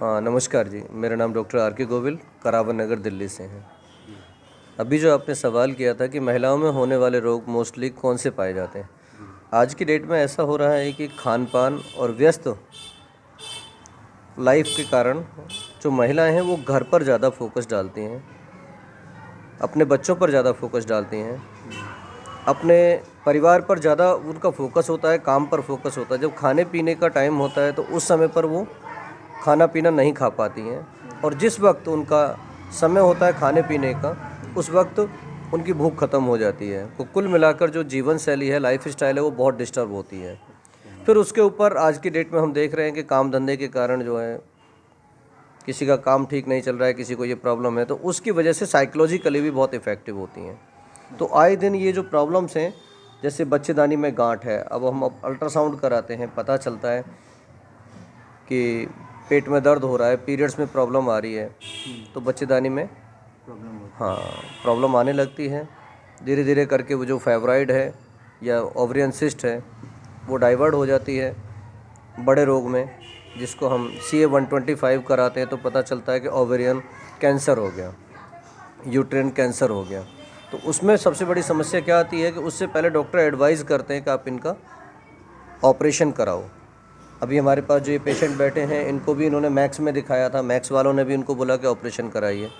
हाँ नमस्कार जी, मेरा नाम डॉक्टर आर के गोविल करावन नगर दिल्ली से हैं। अभी जो आपने सवाल किया था कि महिलाओं में होने वाले रोग मोस्टली कौन से पाए जाते हैं। आज की डेट में ऐसा हो रहा है कि खान पान और व्यस्त लाइफ के कारण जो महिलाएं हैं वो घर पर ज़्यादा फोकस डालती हैं, अपने बच्चों पर ज़्यादा फोकस डालती हैं, अपने परिवार पर ज़्यादा उनका फोकस होता है, काम पर फोकस होता है। जब खाने पीने का टाइम होता है तो उस समय पर वो खाना पीना नहीं खा पाती हैं, और जिस वक्त उनका समय होता है खाने पीने का उस वक्त उनकी भूख ख़त्म हो जाती है। तो कुल मिलाकर जो जीवन शैली है, लाइफ स्टाइल है, वो बहुत डिस्टर्ब होती है। फिर उसके ऊपर आज की डेट में हम देख रहे हैं कि काम धंधे के कारण जो है किसी का काम ठीक नहीं चल रहा है, किसी को ये प्रॉब्लम है, तो उसकी वजह से साइकोलॉजिकली भी बहुत इफ़ेक्टिव होती हैं। तो आए दिन ये जो प्रॉब्लम्स हैं, जैसे बच्चेदानी में गांठ है, अब हम अल्ट्रासाउंड कराते हैं, पता चलता है कि पेट में दर्द हो रहा है, पीरियड्स में प्रॉब्लम आ रही है, तो बच्चेदानी में प्रॉब्लम आने लगती है। धीरे धीरे करके वो जो फाइब्रॉइड है या ओवरियन सिस्ट है वो डाइवर्ट हो जाती है बड़े रोग में, जिसको हम CA-125 कराते हैं तो पता चलता है कि ओवेरियन कैंसर हो गया, यूट्राइन कैंसर हो गया। तो उसमें सबसे बड़ी समस्या क्या आती है कि उससे पहले डॉक्टर एडवाइज़ करते हैं कि आप इनका ऑपरेशन कराओ। अभी हमारे पास जो ये पेशेंट बैठे हैं, इनको भी इन्होंने मैक्स में दिखाया था, मैक्स वालों ने भी इनको बोला कि ऑपरेशन कराइए।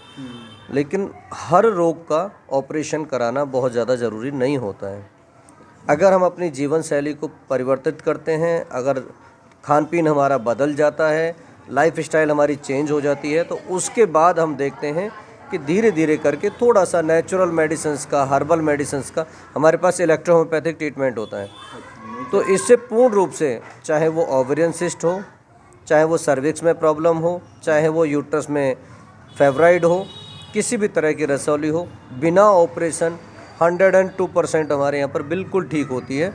लेकिन हर रोग का ऑपरेशन कराना बहुत ज़्यादा ज़रूरी नहीं होता है। अगर हम अपनी जीवन शैली को परिवर्तित करते हैं, अगर खान पीन हमारा बदल जाता है, लाइफ स्टाइल हमारी चेंज हो जाती है, तो उसके बाद हम देखते हैं कि धीरे धीरे करके थोड़ा सा नेचुरल मेडिसिन्स का, हर्बल मेडिसिन्स का, हमारे पास इलेक्ट्रोहोम्योपैथिक ट्रीटमेंट होता है। तो इससे पूर्ण रूप से, चाहे वो ओवेरियन सिस्ट हो, चाहे वो सर्विक्स में प्रॉब्लम हो, चाहे वो यूट्रस में फाइब्रॉइड हो, किसी भी तरह की रसौली हो, बिना ऑपरेशन 102% हमारे यहाँ पर बिल्कुल ठीक होती है।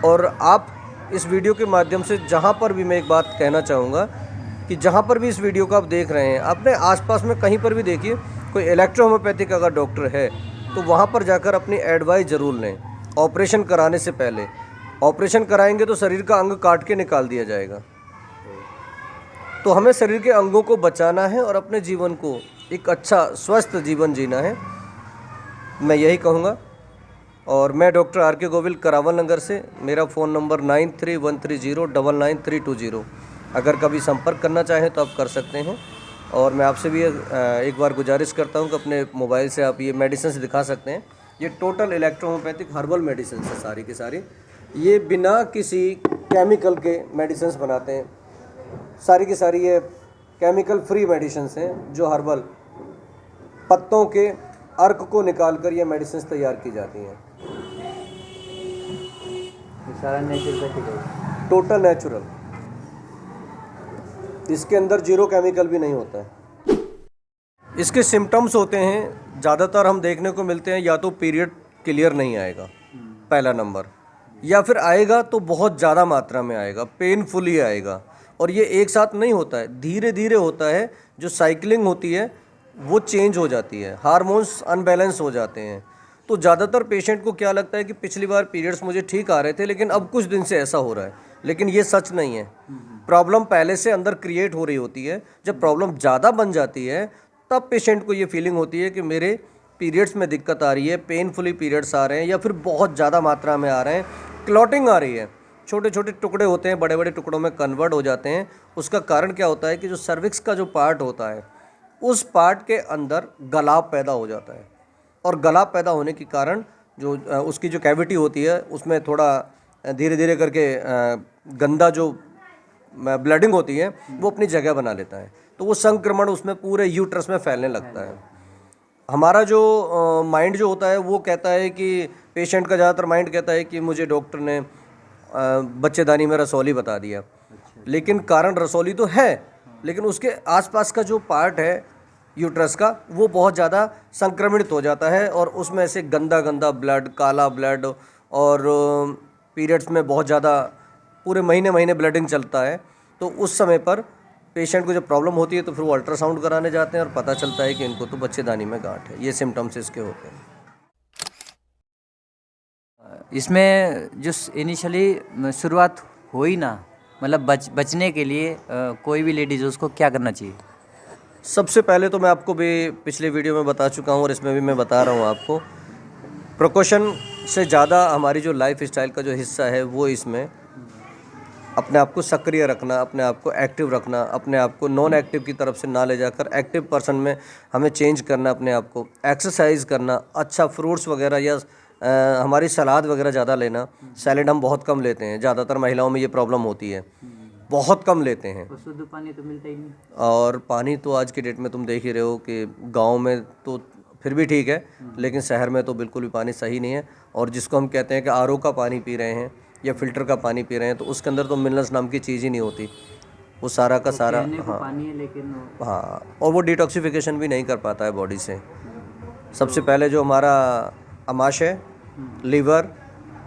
और आप इस वीडियो के माध्यम से जहाँ पर भी, मैं एक बात कहना चाहूँगा कि जहाँ पर भी इस वीडियो को आप देख रहे हैं, अपने आसपास में कहीं पर भी देखिए, कोई इलेक्ट्रोहोम्योपैथिक अगर डॉक्टर है तो वहाँ पर जाकर अपनी एडवाइस ज़रूर लें ऑपरेशन कराने से पहले। ऑपरेशन कराएंगे तो शरीर का अंग काट के निकाल दिया जाएगा। तो हमें शरीर के अंगों को बचाना है और अपने जीवन को एक अच्छा स्वस्थ जीवन जीना है, मैं यही कहूँगा। और मैं डॉक्टर आर के गोविल करावन नगर से, मेरा फ़ोन नंबर 9313099320। अगर कभी संपर्क करना चाहें तो आप कर सकते हैं। और मैं आपसे भी एक बार गुजारिश करता हूं कि अपने मोबाइल से आप ये मेडिसिन दिखा सकते हैं। ये टोटल इलेक्ट्रोहोम्योपैथिक हर्बल मेडिसिन है सारी की सारी, ये बिना किसी केमिकल के मेडिसिन बनाते हैं, सारी की सारी ये केमिकल फ्री मेडिसिन हैं, जो हर्बल पत्तों के अर्क को निकाल कर ये मेडिसिन तैयार की जाती हैं। सारा नेचुरल है, टोटल नेचुरल, इसके अंदर जीरो केमिकल भी नहीं होता है। इसके सिम्टम्स होते हैं, ज़्यादातर हम देखने को मिलते हैं, या तो पीरियड क्लियर नहीं आएगा पहला नंबर, या फिर आएगा तो बहुत ज़्यादा मात्रा में आएगा, पेनफुली आएगा। और ये एक साथ नहीं होता है, धीरे धीरे होता है। जो साइकिलिंग होती है वो चेंज हो जाती है, हार्मोन्स अनबैलेंस हो जाते हैं। तो ज़्यादातर पेशेंट को क्या लगता है कि पिछली बार पीरियड्स मुझे ठीक आ रहे थे, लेकिन अब कुछ दिन से ऐसा हो रहा है। लेकिन ये सच नहीं है। प्रॉब्लम पहले से अंदर क्रिएट हो रही होती है। जब प्रॉब्लम ज़्यादा बन जाती है तब पेशेंट को ये फीलिंग होती है कि मेरे पीरियड्स में दिक्कत आ रही है, पेनफुली पीरियड्स आ रहे हैं, या फिर बहुत ज़्यादा मात्रा में आ रहे हैं, क्लॉटिंग आ रही है, छोटे छोटे टुकड़े होते हैं, बड़े बड़े टुकड़ों में कन्वर्ट हो जाते हैं। उसका कारण क्या होता है कि जो सर्विक्स का जो पार्ट होता है, उस पार्ट के अंदर गलाव पैदा हो जाता है, और गलाव पैदा होने के कारण जो उसकी जो कैविटी होती है उसमें थोड़ा धीरे धीरे करके गंदा जो ब्लडिंग होती है वो अपनी जगह बना लेता है। तो वो संक्रमण उसमें पूरे यूट्रस में फैलने लगता है। हमारा जो माइंड जो होता है वो कहता है कि, पेशेंट का ज़्यादातर माइंड कहता है कि मुझे डॉक्टर ने बच्चेदानी में रसौली बता दिया। लेकिन कारण रसौली तो है, लेकिन उसके आसपास का जो पार्ट है यूट्रस का वो बहुत ज़्यादा संक्रमित हो जाता है, और उसमें से गंदा गंदा ब्लड, काला ब्लड, और पीरियड्स में बहुत ज़्यादा पूरे महीने महीने ब्लडिंग चलता है। तो उस समय पर पेशेंट को जब प्रॉब्लम होती है तो फिर वो अल्ट्रासाउंड कराने जाते हैं और पता चलता है कि इनको तो बच्चेदानी में गांठ है। ये सिम्टम्स इसके होते हैं। इसमें जो इनिशियली शुरुआत हुई ना, मतलब बचने के लिए कोई भी लेडीज़ उसको क्या करना चाहिए? सबसे पहले तो मैं आपको भी पिछले वीडियो में बता चुका हूँ और इसमें भी मैं बता रहा हूँ आपको, प्रिकॉशन से ज़्यादा हमारी जो लाइफ स्टाइल का जो हिस्सा है वो इसमें अपने आप को सक्रिय रखना, अपने आप को एक्टिव रखना, अपने आप को नॉन एक्टिव की तरफ से ना ले जाकर एक्टिव पर्सन में हमें चेंज करना, अपने आप को एक्सरसाइज करना, अच्छा फ्रूट्स वगैरह या हमारी सलाद वगैरह ज़्यादा लेना। सैलेड हम बहुत कम लेते हैं, ज़्यादातर महिलाओं में ये प्रॉब्लम होती है, बहुत कम लेते हैं। और शुद्ध पानी तो मिलता ही नहीं। और पानी तो आज की डेट में तुम देख ही रहे हो कि गांव में तो फिर भी ठीक है, लेकिन शहर में तो बिल्कुल भी पानी सही नहीं है। और जिसको हम कहते हैं कि आरओ का पानी पी रहे हैं या फिल्टर का पानी पी रहे हैं, तो उसके अंदर तो मिनरल्स नाम की चीज़ ही नहीं होती, वो सारा का सारा पानी है लेकिन हाँ, और वो डिटॉक्सिफिकेशन भी नहीं कर पाता है बॉडी से। सबसे पहले जो हमारा आमाशय, लीवर,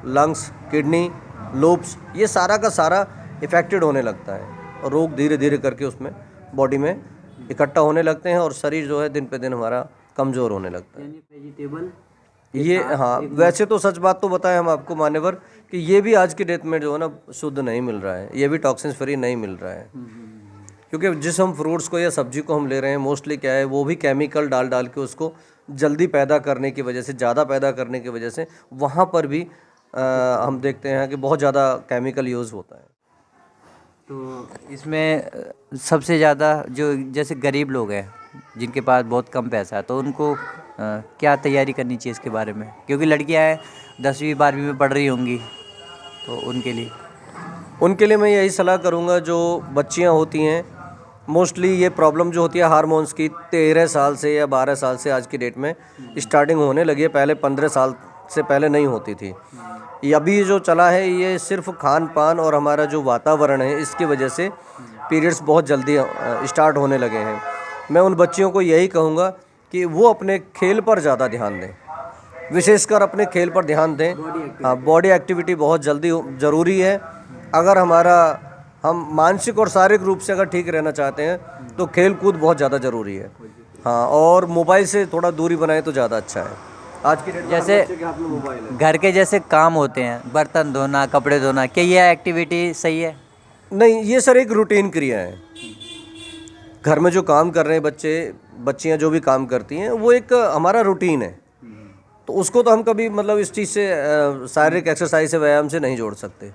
लंग्स, किडनी, लूप्स, ये सारा का सारा इफेक्टेड होने लगता है और रोग धीरे धीरे करके उसमें बॉडी में इकट्ठा होने लगते हैं और शरीर जो है दिन पे दिन हमारा कमज़ोर होने लगता है। यानी वेजिटेबल ये हाँ, वैसे तो सच बात तो बताएं हम आपको मान्यवर कि ये भी आज की डेट में जो है ना शुद्ध नहीं मिल रहा है, ये भी टॉक्सिन्स फ्री नहीं मिल रहा है। क्योंकि जिस हम फ्रूट्स को या सब्जी को हम ले रहे हैं मोस्टली क्या है, वो भी केमिकल डाल डाल के उसको जल्दी पैदा करने की वजह से, ज़्यादा पैदा करने की वजह से वहाँ पर भी हम देखते हैं कि बहुत ज़्यादा केमिकल यूज़ होता है। तो इसमें सबसे ज़्यादा जो जैसे गरीब लोग हैं जिनके पास बहुत कम पैसा है, तो उनको क्या तैयारी करनी चाहिए इसके बारे में? क्योंकि लड़कियां हैं 10वीं 12वीं में पढ़ रही होंगी, तो उनके लिए मैं यही सलाह करूँगा, जो बच्चियाँ होती हैं मोस्टली ये प्रॉब्लम जो होती है हार्मोन्स की 13 साल से या 12 साल से आज की डेट में स्टार्टिंग होने लगी है, पहले 15 साल से पहले नहीं होती थी। ये अभी जो चला है ये सिर्फ खान पान और हमारा जो वातावरण है इसकी वजह से पीरियड्स बहुत जल्दी स्टार्ट होने लगे हैं। मैं उन बच्चियों को यही कहूँगा कि वो अपने खेल पर ज़्यादा ध्यान दें, विशेषकर अपने खेल पर ध्यान दें। हाँ, बॉडी एक्टिविटी बहुत जल्दी ज़रूरी है। अगर हम मानसिक और शारीरिक रूप से अगर ठीक रहना चाहते हैं तो खेल कूद बहुत ज़्यादा ज़रूरी है। हाँ, और मोबाइल से थोड़ा दूरी बनाए तो ज़्यादा अच्छा है। आज की डेट में जैसे बच्चे के हाथ में मोबाइल है। घर के जैसे काम होते हैं, बर्तन धोना, कपड़े धोना, क्या ये एक्टिविटी सही है? नहीं, ये सर एक रूटीन क्रिया है। घर में जो काम कर रहे हैं बच्चियाँ जो भी काम करती हैं वो एक हमारा रूटीन है, तो उसको तो हम कभी मतलब इस चीज़ से शारीरिक एक्सरसाइज से, व्यायाम से नहीं जोड़ सकते।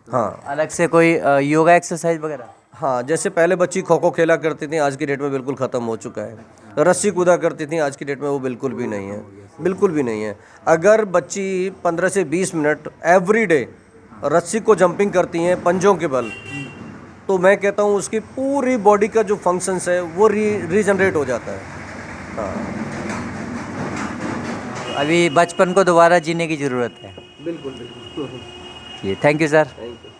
हाँ, अलग से कोई योगा एक्सरसाइज वगैरह? हाँ, जैसे पहले बच्ची खो खो खेला करती थी, आज की डेट में बिल्कुल ख़त्म हो चुका है। रस्सी कूदा करती थी, आज की डेट में वो बिल्कुल भी नहीं है, बिल्कुल भी नहीं है। अगर बच्ची 15 से 20 मिनट एवरी डे रस्सी को जंपिंग करती हैं पंजों के बल, तो मैं कहता हूँ उसकी पूरी बॉडी का जो फंक्शंस है वो रीजनरेट हो जाता है। हाँ, अभी बचपन को दोबारा जीने की ज़रूरत है। बिल्कुल बिल्कुल। Thank you sir. Thank you.